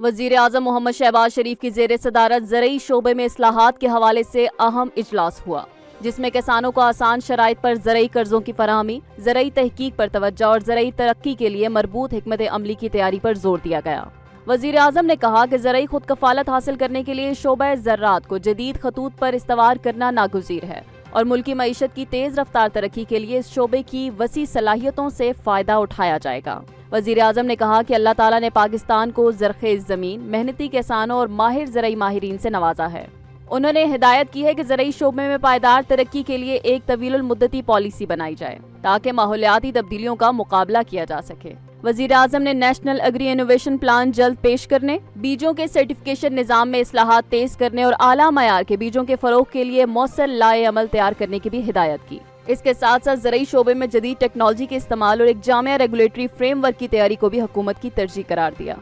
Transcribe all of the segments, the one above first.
وزیر اعظم محمد شہباز شریف کی زیر صدارت زرعی شعبے میں اصلاحات کے حوالے سے اہم اجلاس ہوا، جس میں کسانوں کو آسان شرائط پر زرعی قرضوں کی فراہمی، زرعی تحقیق پر توجہ اور زرعی ترقی کے لیے مربوط حکمت عملی کی تیاری پر زور دیا گیا۔ وزیر اعظم نے کہا کہ زرعی خود کفالت حاصل کرنے کے لیے شعبہ زراعت کو جدید خطوط پر استوار کرنا ناگزیر ہے اور ملکی معیشت کی تیز رفتار ترقی کے لیے اس شعبے کی وسیع صلاحیتوں سے فائدہ اٹھایا جائے گا۔ وزیر اعظم نے کہا کہ اللہ تعالیٰ نے پاکستان کو زرخیز زمین، محنتی کسانوں اور ماہر زرعی ماہرین سے نوازا ہے۔ انہوں نے ہدایت کی ہے کہ زرعی شعبے میں پائیدار ترقی کے لیے ایک طویل المدتی پالیسی بنائی جائے تاکہ ماحولیاتی تبدیلیوں کا مقابلہ کیا جا سکے۔ وزیر اعظم نے نیشنل ایگری انوویشن پلان جلد پیش کرنے، بیجوں کے سرٹیفکیشن نظام میں اصلاحات تیز کرنے اور اعلیٰ معیار کے بیجوں کے فروغ کے لیے مؤثر لائحہ عمل تیار کرنے کی بھی ہدایت کی۔ اس کے ساتھ ساتھ زرعی شعبے میں جدید ٹیکنالوجی کے استعمال اور ایک جامع ریگولیٹری فریم ورک کی تیاری کو بھی حکومت کی ترجیح قرار دیا۔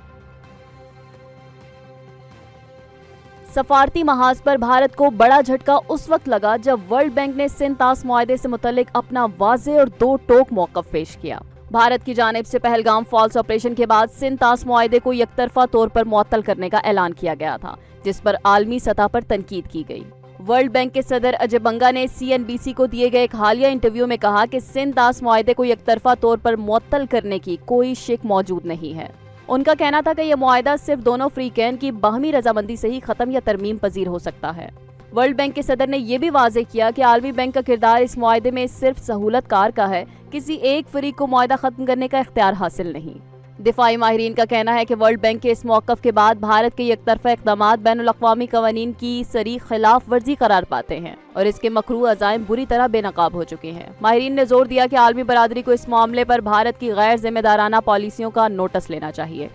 سفارتی محاذ پر بھارت کو بڑا جھٹکا اس وقت لگا جب ورلڈ بینک نے سندھ طاس معاہدے سے متعلق اپنا واضح اور دو ٹوک موقف پیش کیا۔ بھارت کی جانب سے پہلگام فالس آپریشن کے بعد سندھ طاس معاہدے کو یک طرفہ طور پر معطل کرنے کا اعلان کیا گیا تھا، جس پر عالمی سطح پر تنقید کی گئی۔ ورلڈ بینک کے صدر اجے بنگا نے CNBC کو دیے گئے ایک حالیہ انٹرویو میں کہا کہ سندھ طاس معاہدے کو یک طرفہ طور پر معطل کرنے کی کوئی شک موجود نہیں ہے۔ ان کا کہنا تھا کہ یہ معاہدہ صرف دونوں فریقین کی باہمی رضامندی سے ہی ختم یا ترمیم پذیر ہو سکتا ہے۔ ورلڈ بینک کے صدر نے یہ بھی واضح کیا کہ عالمی بینک کا کردار اس معاہدے میں صرف سہولت کار کا ہے، کسی ایک فریق کو معاہدہ ختم کرنے کا اختیار حاصل نہیں۔ دفاعی ماہرین کا کہنا ہے کہ ورلڈ بینک کے اس موقف کے بعد بھارت کے یک طرفہ اقدامات بین الاقوامی قوانین کی صریح خلاف ورزی قرار پاتے ہیں اور اس کے مکروہ عزائم بری طرح بے نقاب ہو چکے ہیں۔ ماہرین نے زور دیا کہ عالمی برادری کو اس معاملے پر بھارت کی غیر ذمہ دارانہ پالیسیوں کا نوٹس لینا چاہیے۔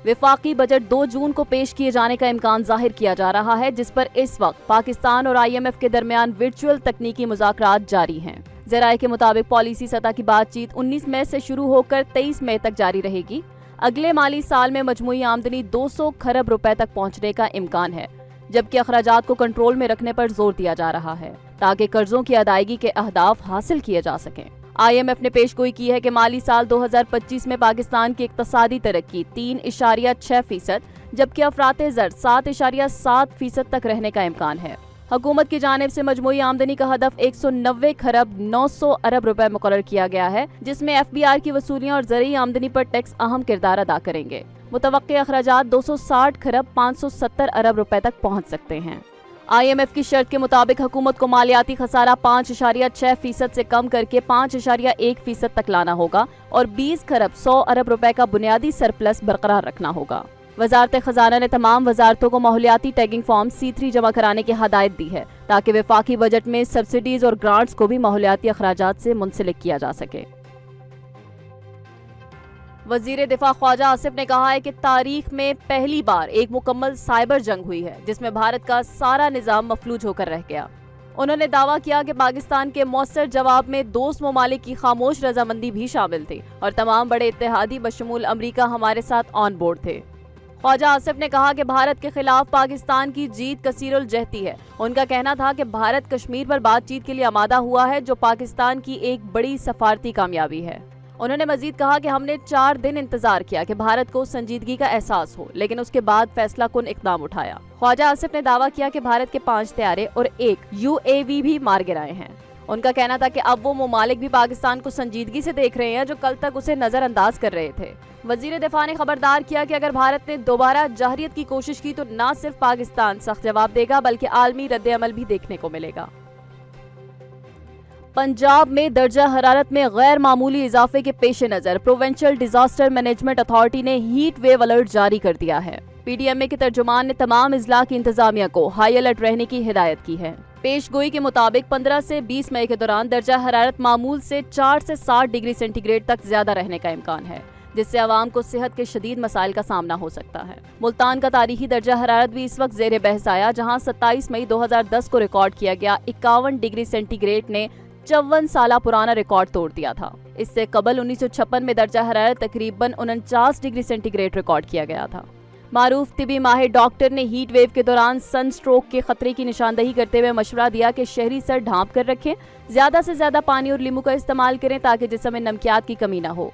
وفاقی بجٹ 2 جون کو پیش کیے جانے کا امکان ظاہر کیا جا رہا ہے، جس پر اس وقت پاکستان اور IMF کے درمیان ورچوئل تکنیکی مذاکرات جاری ہیں۔ ذرائع کے مطابق پالیسی سطح کی بات چیت 19 مئی سے شروع ہو کر 23 مئی تک جاری رہے گی۔ اگلے مالی سال میں مجموعی آمدنی 200 کھرب روپے تک پہنچنے کا امکان ہے، جبکہ اخراجات کو کنٹرول میں رکھنے پر زور دیا جا رہا ہے تاکہ قرضوں کی ادائیگی کے اہداف حاصل کیے جا سکیں۔ IMF نے پیش گوئی کی ہے کہ مالی سال 2025 میں پاکستان کی اقتصادی ترقی 3.6%، جبکہ افراط زر 7.7% تک رہنے کا امکان ہے۔ حکومت کی جانب سے مجموعی آمدنی کا ہدف 190 کھرب 900 ارب روپے مقرر کیا گیا ہے، جس میں FBR کی وصولیاں اور زرعی آمدنی پر ٹیکس اہم کردار ادا کریں گے۔ متوقع اخراجات 260 کھرب 570 ارب روپے تک پہنچ سکتے ہیں۔ IMF کی شرط کے مطابق حکومت کو مالیاتی خسارہ 5.6% سے کم کر کے 5.1% تک لانا ہوگا اور 20 کھرب 100 ارب روپے کا بنیادی سرپلس برقرار رکھنا ہوگا۔ وزارت خزانہ نے تمام وزارتوں کو ماحولیاتی ٹیگنگ فارم C3 جمع کرانے کی ہدایت دی ہے تاکہ وفاقی بجٹ میں سبسڈیز اور گرانٹس کو بھی ماحولیاتی اخراجات سے منسلک کیا جا سکے۔ وزیر دفاع خواجہ آصف نے کہا ہے کہ تاریخ میں پہلی بار ایک مکمل سائبر جنگ ہوئی ہے جس میں بھارت کا سارا نظام مفلوج ہو کر رہ گیا۔ انہوں نے دعویٰ کیا کہ پاکستان کے مؤثر جواب میں دوست ممالک کی خاموش رضامندی بھی شامل تھی اور تمام بڑے اتحادی بشمول امریکہ ہمارے ساتھ آن بورڈ تھے۔ خواجہ آصف نے کہا کہ بھارت کے خلاف پاکستان کی جیت کثیر الجہتی ہے۔ ان کا کہنا تھا کہ بھارت کشمیر پر بات چیت کے لیے آمادہ ہوا ہے، جو پاکستان کی ایک بڑی سفارتی کامیابی ہے۔ انہوں نے مزید کہا کہ ہم نے 4 دن انتظار کیا کہ بھارت کو سنجیدگی کا احساس ہو، لیکن اس کے بعد فیصلہ کن اقدام اٹھایا۔ خواجہ آصف نے دعویٰ کیا کہ بھارت کے 5 طیارے اور 1 UAV بھی مار گرائے ہیں۔ ان کا کہنا تھا کہ اب وہ ممالک بھی پاکستان کو سنجیدگی سے دیکھ رہے ہیں جو کل تک اسے نظر انداز کر رہے تھے۔ وزیر دفاع نے خبردار کیا کہ اگر بھارت نے دوبارہ جارحیت کی کوشش کی تو نہ صرف پاکستان سخت جواب دے گا بلکہ عالمی رد عمل بھی دیکھنے کو ملے گا۔ پنجاب میں درجہ حرارت میں غیر معمولی اضافے کے پیش نظر پروونشل ڈیزاسٹر مینجمنٹ اتھارٹی نے ہیٹ ویو الرٹ جاری کر دیا ہے۔ PDMA کے ترجمان نے تمام اضلاع کی انتظامیہ کو ہائی الرٹ رہنے کی ہدایت کی ہے۔ پیش گوئی کے مطابق 15 سے 20 مئی کے دوران درجہ حرارت معمول سے 4 سے 7 ڈگری سینٹی گریڈ تک زیادہ رہنے کا امکان ہے، جس سے عوام کو صحت کے شدید مسائل کا سامنا ہو سکتا ہے۔ ملتان کا تاریخی درجہ حرارت بھی اس وقت زیر بحث آیا، جہاں 27 مئی 2010 کو ریکارڈ کیا گیا 51 ڈگری سینٹی گریڈ نے 54 سالہ پرانا ریکارڈ توڑ دیا تھا۔ اس سے قبل 1956 میں درجہ حرارت تقریباً 49 ڈگری سینٹی گریڈ ریکارڈ کیا گیا تھا۔ معروف طبی ماہر ڈاکٹر نے ہیٹ ویو کے دوران سن سٹروک کے خطرے کی نشاندہی کرتے ہوئے مشورہ دیا کہ شہری سر ڈھانپ کر رکھیں، زیادہ سے زیادہ پانی اور لیمو کا استعمال کریں تاکہ جسم میں نمکیات کی کمی نہ ہو۔